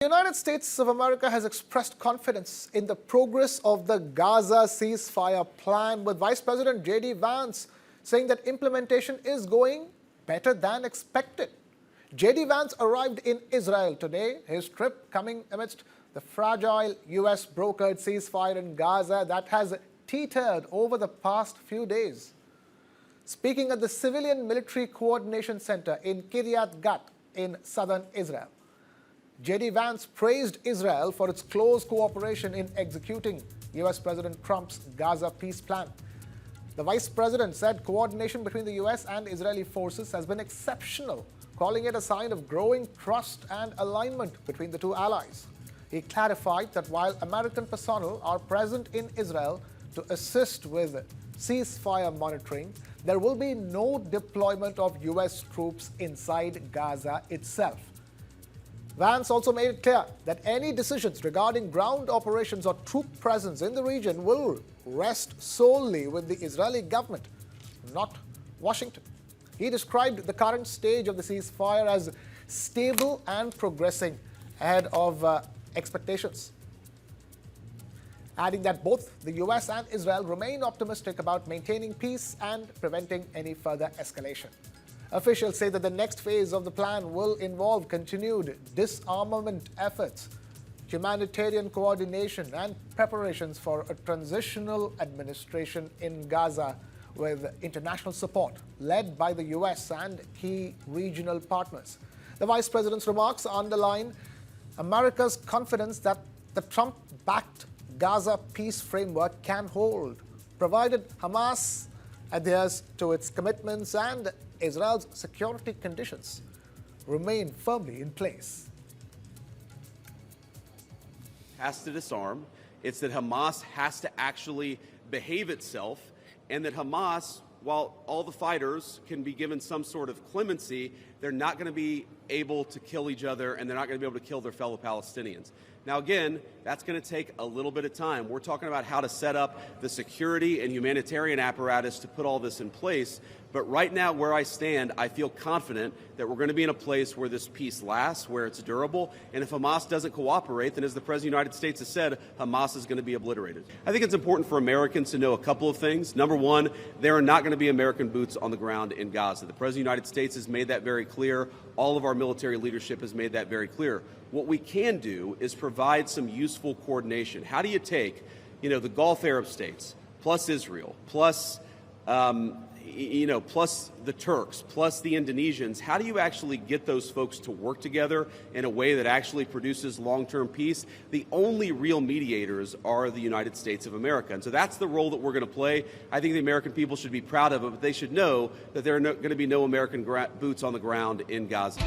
The United States of America has expressed confidence in the progress of the Gaza ceasefire plan, with Vice President J.D. Vance saying that implementation is going better than expected. J.D. Vance arrived in Israel today, his trip coming amidst the fragile U.S.-brokered ceasefire in Gaza that has teetered over the past few days. Speaking at the Civilian Military Coordination Center in Kiryat Gat in southern Israel, J.D. Vance praised Israel for its close cooperation in executing U.S. President Trump's Gaza peace plan. The Vice President said coordination between the U.S. and Israeli forces has been exceptional, calling it a sign of growing trust and alignment between the two allies. He clarified that while American personnel are present in Israel to assist with ceasefire monitoring, there will be no deployment of U.S. troops inside Gaza itself. Vance also made it clear that any decisions regarding ground operations or troop presence in the region will rest solely with the Israeli government, not Washington. He described the current stage of the ceasefire as stable and progressing ahead of expectations, adding that both the U.S. and Israel remain optimistic about maintaining peace and preventing any further escalation. Officials say that the next phase of the plan will involve continued disarmament efforts, humanitarian coordination, and preparations for a transitional administration in Gaza with international support led by the U.S. and key regional partners. The Vice President's remarks underline America's confidence that the Trump-backed Gaza peace framework can hold, provided Hamas adheres to its commitments and Israel's security conditions remain firmly in place. Has to disarm. It's that Hamas has to actually behave itself, and that Hamas, while all the fighters can be given some sort of clemency, they're not going to be able to kill each other, and they're not going to be able to kill their fellow Palestinians. Now, again, that's going to take a little bit of time. We're talking about how to set up the security and humanitarian apparatus to put all this in place. But right now, where I stand, I feel confident that we're going to be in a place where this peace lasts, where it's durable. And if Hamas doesn't cooperate, then as the President of the United States has said, Hamas is going to be obliterated. I think it's important for Americans to know a couple of things. Number one, there are not going to be American boots on the ground in Gaza. The President of the United States has made that very clear. All of our military leadership has made that very clear. What we can do is provide some useful coordination. How do you take, the Gulf Arab states, plus Israel, plus plus the Turks, plus the Indonesians? How do you actually get those folks to work together in a way that actually produces long-term peace? The only real mediators are the United States of America. And so that's the role that we're going to play. I think the American people should be proud of it, but they should know that there are going to be no American boots on the ground in Gaza.